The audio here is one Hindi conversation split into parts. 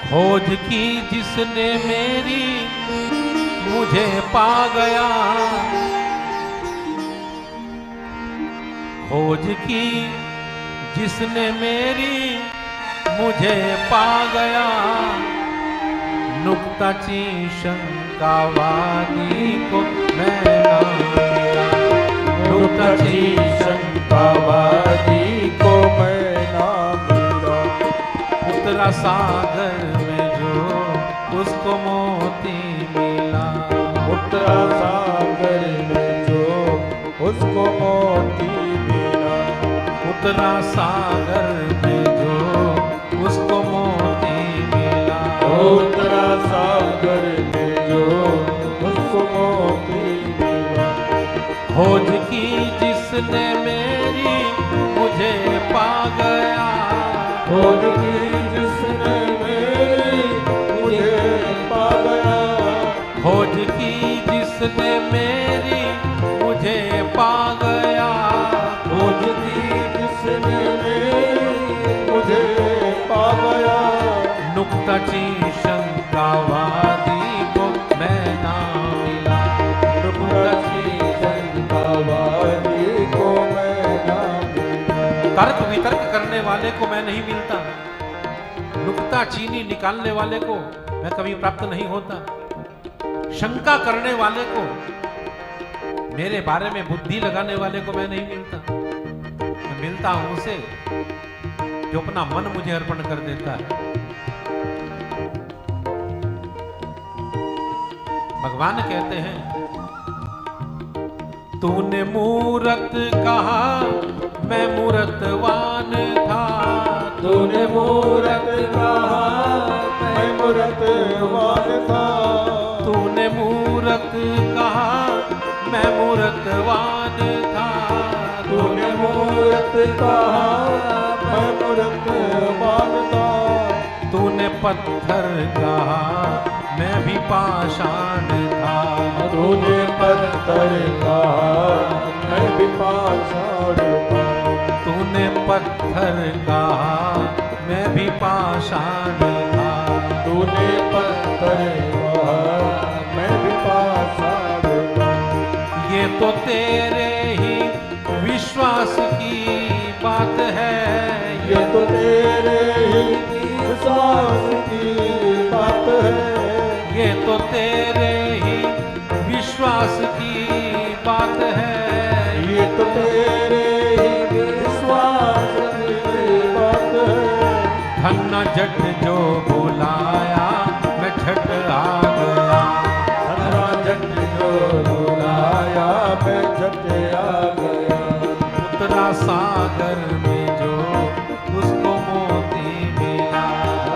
खोज की जिसने मेरी मुझे पा गया, खोज की जिसने मेरी मुझे पा गया, नुक्ताची शंकावादी को मैं ना मिला, नुक्ताची शंकावादी को मैं ना मिला। उतरा सागर में जो उसको मोती मिला, उतरा सागर में जो उसको मोती मिला, उतरा सागर में जो उसको मोती मिला, उतरा सागर में जो उसको मोती मिला। खोज की जिसने मेरी मुझे पा गया, खोज की जिसने मेरी मुझे पा गया, खोज की जिसने मेरी मुझे पा गया, खोज की जिसने मेरी मुझे पा गया, नुक्ताची शंकावादी को मैं ना मिला, नुक्ताची शंकावादी को मैं ना मिला। तर्क वितर्क करने वाले को मैं नहीं मिलता, नुक्ता चीनी निकालने वाले को मैं कभी प्राप्त नहीं होता, शंका करने वाले को, मेरे बारे में बुद्धि लगाने वाले को मैं नहीं मिलता। मैं मिलता हूं उसे जो अपना मन मुझे अर्पण कर देता है। भगवान कहते हैं, तूने मूरत कहा मैं मूरतवान था, तूने मूरत कहा मैं मूरतवान था, तूने मूरत कहा मैं मूरतवान था, तूने मूरत कहा मैं मूरतवान था, तूने पत्थर कहा मैं भी पाषाण था, तूने पत्थर कहा मैं भी पाषाण था, तूने पत्थर कहा मैं भी पाषाण था, तूने पत्थर कहा मैं भी पाषाण था। ये तो तेरे ही विश्वास की बात है, ये तो तेरे ही विश्वास की बात है, ये तो तेरे ही विश्वास की बात है, ये तो तेरे ही विश्वास की बात है। धन्ना झट जो बुलाया मैं झट आ गया, धन्ना झट जो बुलाया मैं झट आ गया, उतरा सागर में जो उसको मोती मिला,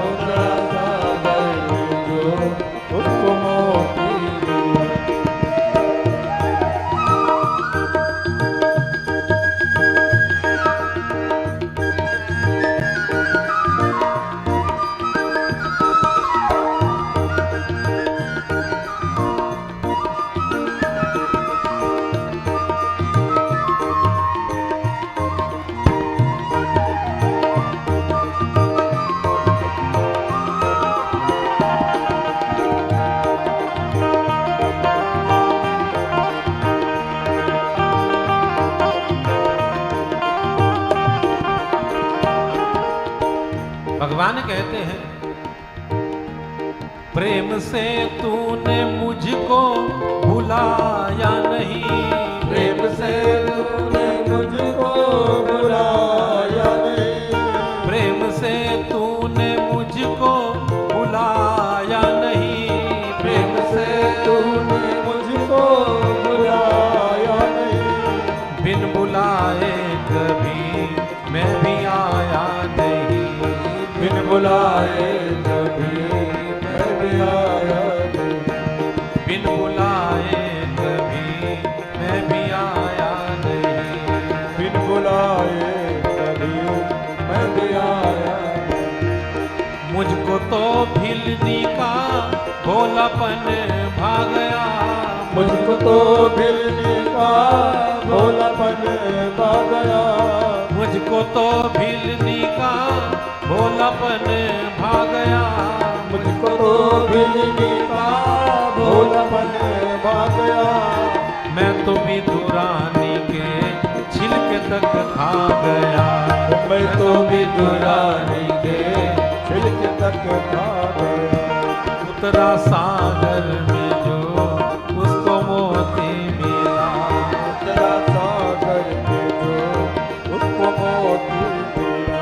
उतरा सागर में जो उसको मोती मिला। भगवान कहते हैं, प्रेम से तूने मुझको भुलाया नहीं, प्रेम से तूने मुझको बुलाया नहीं, प्रेम से तूने मुझको भुलाया नहीं, प्रेम से तूने मुझको बुलाया नहीं, बिन बुलाए कभी मैं भी आया नहीं, बिन बुलाए कभी मैं भी आया नहीं, बिन बुलाए कभी मैं भी आया नहीं, बिन बुलाए कभी मैं भी आया नहीं। मुझको तो भिलनी का भोलापन भा गया, मुझको तो भिलने का भोलापन पा गया, मुझको तो भिलनी का भोलापन भा गया, मुझको तो बिजली का भोलापन भा गया। मैं तो विदुरानी के छिलके तक खा गया। मैं तो विदुरानी के छिलके तक खा गया। उतरा सागर में जो उसको मोती मिला। उतरा सागर में जो उसको मोती मिला।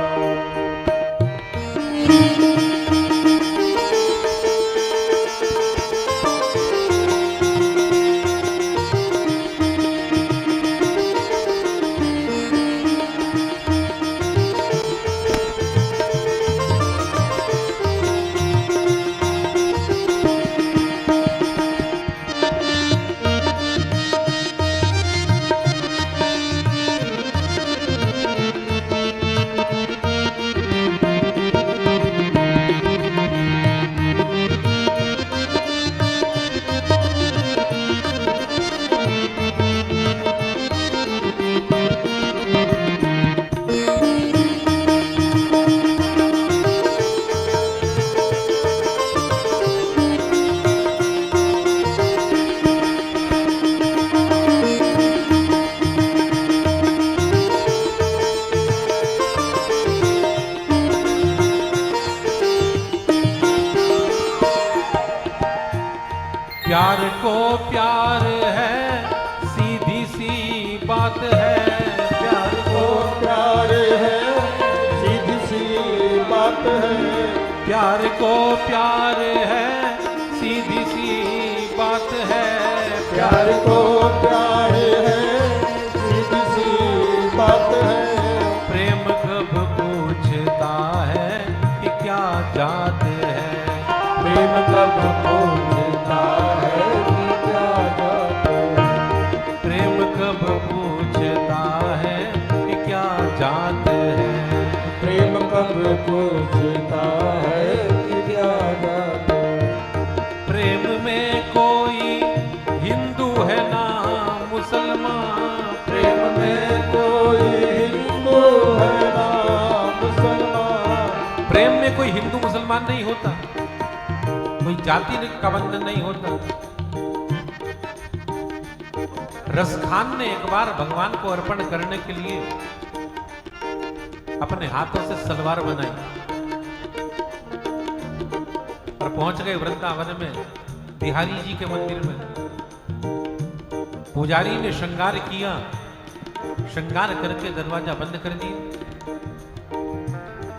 प्यार को प्यार है, सीधी सी बात है। प्यार को प्यार है, सीधी सी बात है। प्यार को प्यार है, सीधी सी बात है। प्यार को प्यार है, सीधी सी बात है। प्रेम कब पूछता है कि क्या जात है। प्रेम कब पूछता है कि क्या जात है। प्रेम कब पूछता है कि क्या जात है। प्रेम कब पूछता है कि क्या जात है। प्रेम में कोई हिंदू है ना मुसलमान। प्रेम में कोई हिंदू है ना मुसलमान। प्रेम में कोई हिंदू मुसलमान नहीं होता, कोई जाति का बंधन नहीं होता। रसखान ने एक बार भगवान को अर्पण करने के लिए अपने हाथों से सलवार बनाई और पहुंच गए वृंदावन में बिहारी जी के मंदिर में। पुजारी ने श्रृंगार किया, श्रृंगार करके दरवाजा बंद कर दिया।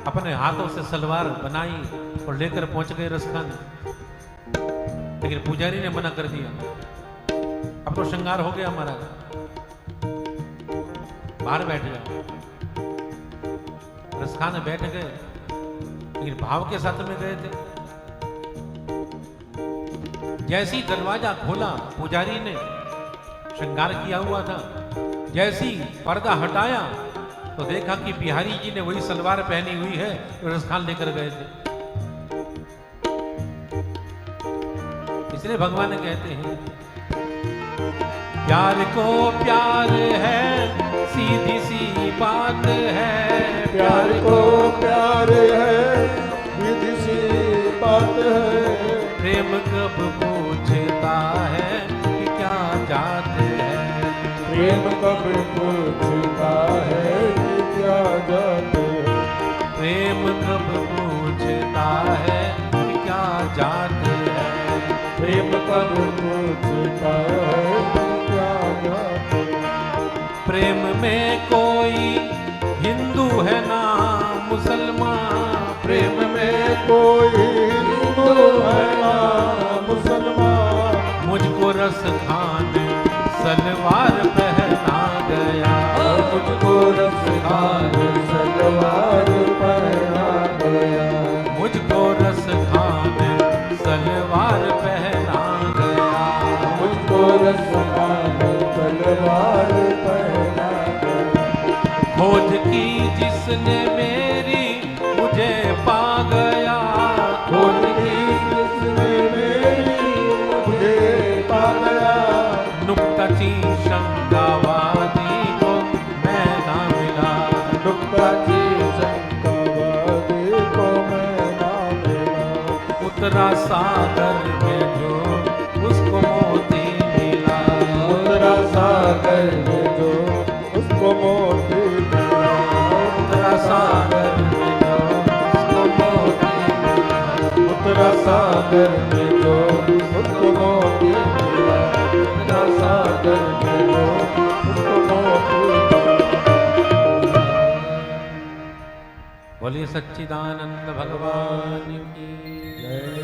अपने हाथों से सलवार बनाई और लेकर पहुंच गए रसखान। लेकिन पुजारी ने मना कर दिया, अब तो श्रृंगार हो गया हमारा, बाहर बैठ जाओ। रसखान बैठ गए, लेकिन भाव के साथ में गए थे। जैसी दरवाजा खोला, पुजारी ने श्रृंगार किया हुआ था, जैसी पर्दा हटाया तो देखा कि बिहारी जी ने वही सलवार पहनी हुई है जो रसखान लेकर गए थे। इसलिए भगवान कहते हैं प्यार को प्यार है, सीधी सी बात है। प्यार को प्यार है, सीधी सी बात है। प्रेम कब पूछता है कि क्या जात है। प्रेम कब पूछता है कि क्या जात है। प्रेम कब पूछता है कि क्या जात है। प्रेम कब पूछता है कि क्या जात है। प्रेम में कोई हिंदू है ना मुसलमान। प्रेम में कोई हिंदू है ना मुसलमान। मुझको रस खान सलवार पहना गया। मुझको रस खान सलवार पहना गया। मुझको रस खान सलवार पहना गया। मुझको रस खान सलवार पहना गया। खोज की जिसने मेरी मुझे पा गया। खोज की जिसने मेरी मुझे पा गया। नुक्ताची शंकावादी को मैं ना मिला। नुक्ताची शंकावादी को मैं ना मिला। उतरा सागर में जो उसको मोती मिला, उतरा सागर में जो उसको मोती मिला, उतरा सागर में जो उसको मोती मिला, उतरा सागर में जो उसको मोती मिला, उतरा सागर में जो उसको मोती मिला। बोलिए सच्चिदानंद भगवान की जय।